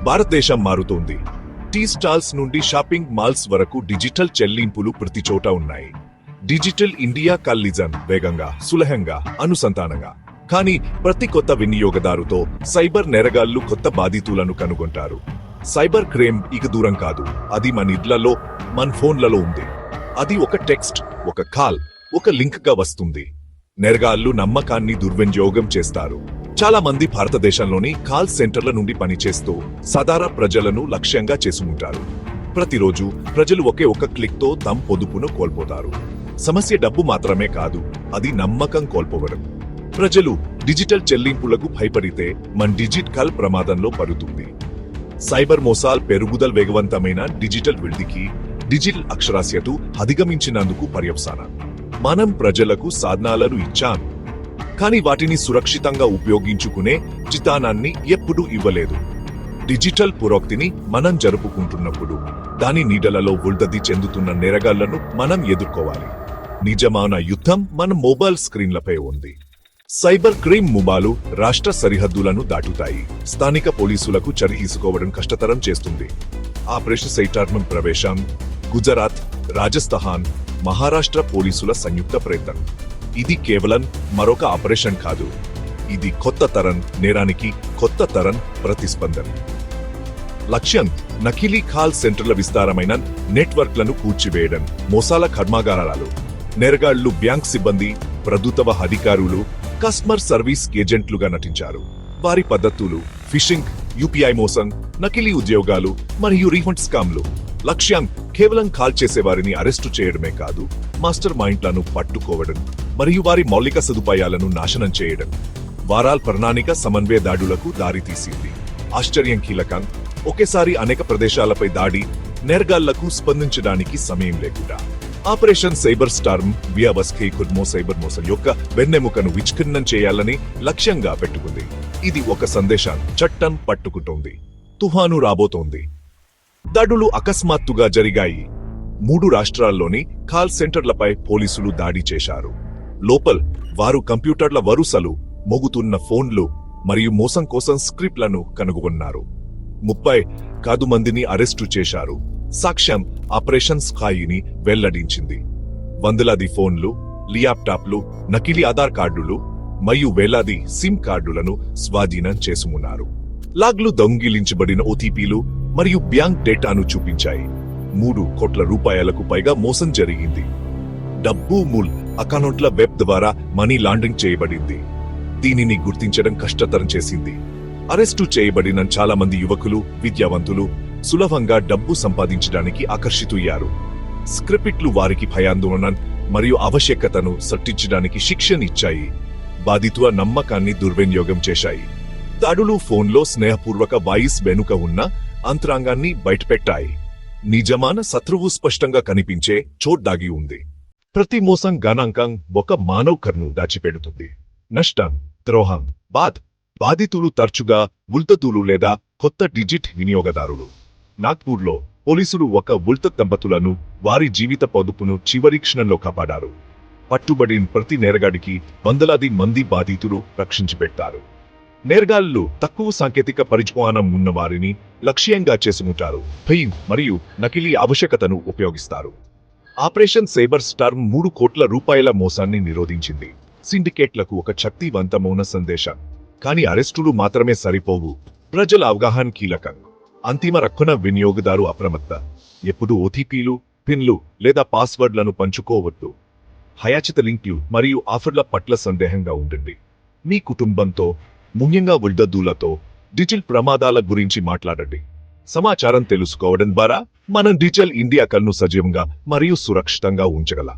భారతదేశం మారుతోంది. Tea stalls నుండి షాపింగ్ మాల్స్ వరకు డిజిటల్ చెల్లింపులు ప్రతి చోట ఉన్నాయి. డిజిటల్ ఇండియా కల్లిజం వేగంగా, సులభంగా, అనుసంధానంగా. కానీ ప్రతి కొత్త వినియోగదారుతో సైబర్ నేరగాళ్లు కొత్త బాధితులను కనుగొంటారు. సైబర్ క్రైమ్ ఇక దూరం కాదు, అది మన ఇళ్లలో, మన ఫోన్లలో ఉంది. అది ఒక టెక్స్ట్, ఒక కాల్, ఒక లింక్ గా వస్తుంది. నేరగాళ్లు నమ్మకాన్ని దుర్వినియోగం చేస్తారు. చాలా మంది భారతదేశంలోని కాల్ సెంటర్ల నుండి పనిచేస్తూ సాధారణ ప్రజలను లక్ష్యంగా చేసుకుంటారు. ప్రతిరోజు ప్రజలు ఒకే ఒక క్లిక్ తో తమ పొదుపును కోల్పోతారు. సమస్య డబ్బు మాత్రమే కాదు, అది నమ్మకం కోల్పోవడం. ప్రజలు డిజిటల్ చెల్లింపులకు భయపడితే మన డిజిటల్ ప్రమాదంలో పడుతుంది. సైబర్ మోసాల్ పెరుగుదల వేగవంతమైన డిజిటల్ వృద్ధికి డిజిటల్ అక్షరాస్యతను అధిగమించినందుకు పర్యవసానం. మనం ప్రజలకు సాధనాలను ఇచ్చాం, కానీ వాటిని సురక్షితంగా ఉపయోగించుకునే విధానాన్ని ఎప్పుడూ ఇవ్వలేదు. డిజిటల్ పురోగతిని మనం జరుపుకుంటున్నప్పుడు దాని నీడలలో వృద్ధి చెందుతున్న నేరగాళ్లను మనం ఎదుర్కోవాలి. నిజమైన యుద్ధం మన మొబైల్ స్క్రీన్లపై ఉంది. సైబర్ క్రైమ్ ముబాలు రాష్ట్ర సరిహద్దులను దాటుతాయి. స్థానిక పోలీసులకు చర్య తీసుకోవడం కష్టతరం చేస్తుంది. ఆపరేషన్ సైటార్మం ప్రవేశం గుజరాత్, రాజస్థాన్, మహారాష్ట్ర పోలీసుల సంయుక్త ప్రయత్నం. ఇది కేవలం మరొక ఆపరేషన్ కాదు, ఇది కొత్త తరం నేరానికి కొత్త తరం ప్రతిస్పందన. లక్ష్యం నకిలీ కాల్ సెంటర్ల విస్తారమైన నెట్వర్క్లను కూల్చివేయడం. మోసాల కర్మాగారాలు నేరగాళ్లు బ్యాంక్ సిబ్బంది, ప్రభుత్వ అధికారులు, కస్టమర్ సర్వీస్ ఏజెంట్లుగా నటించారు. వారి పద్ధతులు ఫిషింగ్, యూపీఐ మోసం, నకిలీ ఉద్యోగాలు మరియు రీఫండ్ స్కామ్లు. లక్ష్యం కేవలం కాల్ చేసేవారిని అరెస్టు చేయడమే కాదు, మాస్టర్ మైండ్లను పట్టుకోవడం మరియు వారి మౌలిక సదుపాయాలను నాశనం చేయడం. వారాల ప్రణాళిక సమన్వయ దాడులకు దారితీసింది. ఆశ్చర్యం కీలకం, ఒకేసారి అనేక ప్రదేశాలపై దాడి, నేరగాళ్లకు స్పందించడానికి సమయం లేకుండా. ఆపరేషన్ సైబర్ స్టార్మ్ వ్యవస్థ కుడ్మో సైబర్ మోసం యొక్క వెన్నెముకను విచ్ఛిన్నం చేయాలని లక్ష్యంగా పెట్టుకుంది. ఇది ఒక సందేశం, చట్టం పట్టుకుంటోంది, తుఫాను రాబోతోంది. దాడులు అకస్మాత్తుగా జరిగాయి. 3 రాష్ట్రాల్లోని కాల్ సెంటర్లపై పోలీసులు దాడి చేశారు. లోపల్ వారు కంప్యూటర్ల వరుసలు, మోగుతున్న ఫోన్లు మరియు మోసం కోసం స్క్రిప్ట్లను కనుగొన్నారు. 30 మందిని అరెస్టు చేశారు. సాక్ష్యం ఆపరేషన్ స్థాయిని వెల్లడించింది. వందలాది ఫోన్లు, ల్యాప్టాప్లు, నకిలీ ఆధార్ కార్డులు మరియు వేలాది సిమ్ కార్డులను స్వాధీనం చేసుకున్నారు. లాగ్లు దొంగిలించబడిన ఓటీపీలు మరియు బ్యాంక్ డేటాను చూపించాయి. 3 కోట్ల రూపాయలకు పైగా మోసం జరిగింది. డబ్బు మూల్ అకౌంట్ల వెబ్ ద్వారా మనీ లాండరింగ్ చేయబడింది. దీనిని గుర్తించడం కష్టతరం చేసింది. అరెస్టు చేయబడిన చాలా మంది యువకులు, విద్యావంతులు సులభంగా డబ్బు సంపాదించడానికి ఆకర్షితుయ్యారు. స్క్రిప్ట్లు వారికి భయాందోళన మరియు ఆవశ్యకతను సృష్టించడానికి శిక్షణిచ్చాయి. బాధితుల నమ్మకాన్ని దుర్వినియోగం చేశాయి. దాడులు ఫోన్లో స్నేహపూర్వక వాయిస్ వెనుక ఉన్న అంతరాంగాన్ని బయటపెట్టాయి. నిజమైన శత్రువు స్పష్టంగా కనిపించే చోట్ దాగి ఉంది. ప్రతి మోసం గణాంకం ఒక మానవకర్ను దాచిపెడుతుంది. నష్టం, ద్రోహం, బాధితులు తరచుగా ఉల్తతులు లేదా కొత్త డిజిట్ వినియోగదారులు. నాగ్పూర్లో పోలీసులు ఒక ఉల్త దంపతులను వారి జీవిత పొదుపును చివరి క్షణంలో కాపాడారు. పట్టుబడిన ప్రతి నేరగాడికి వందలాది మంది బాధితులు రక్షించిపెట్టారు. నేరగాళ్లు తక్కువ సాంకేతిక పరిజ్ఞానం ఉన్న వారిని లక్ష్యంగా చేసుకుంటారు, భయం మరియు నకిలీ ఆవశ్యకతను ఉపయోగిస్తారు. ఆపరేషన్ సైబర్ స్టార్మ్ 3 కోట్ల రూపాయల మోసాన్ని నిరోధించింది. సిండికేట్లకు ఒక శక్తివంతమైన సందేశం. కానీ అరెస్టులు మాత్రమే సరిపోవు, ప్రజల అవగాహన కీలకం. అంతిమ రక్షణ వినియోగదారు అప్రమత్త. ఎప్పుడు ఓటీపీలు, పిన్లు లేదా పాస్వర్డ్లను పంచుకోవద్దు. హయాచిత లింక్లు మరియు ఆఫర్ల పట్ల సందేహంగా ఉండండి. మీ కుటుంబంతో, ముఖ్యంగా వృద్ధులతో డిజిటల్ ప్రమాదాల గురించి మాట్లాడండి. సమాచారం తెలుసుకోవడం ద్వారా మనం డిజిటల్ ఇండియా కల్ను సజీవంగా మరియు సురక్షితంగా ఉంచగలం.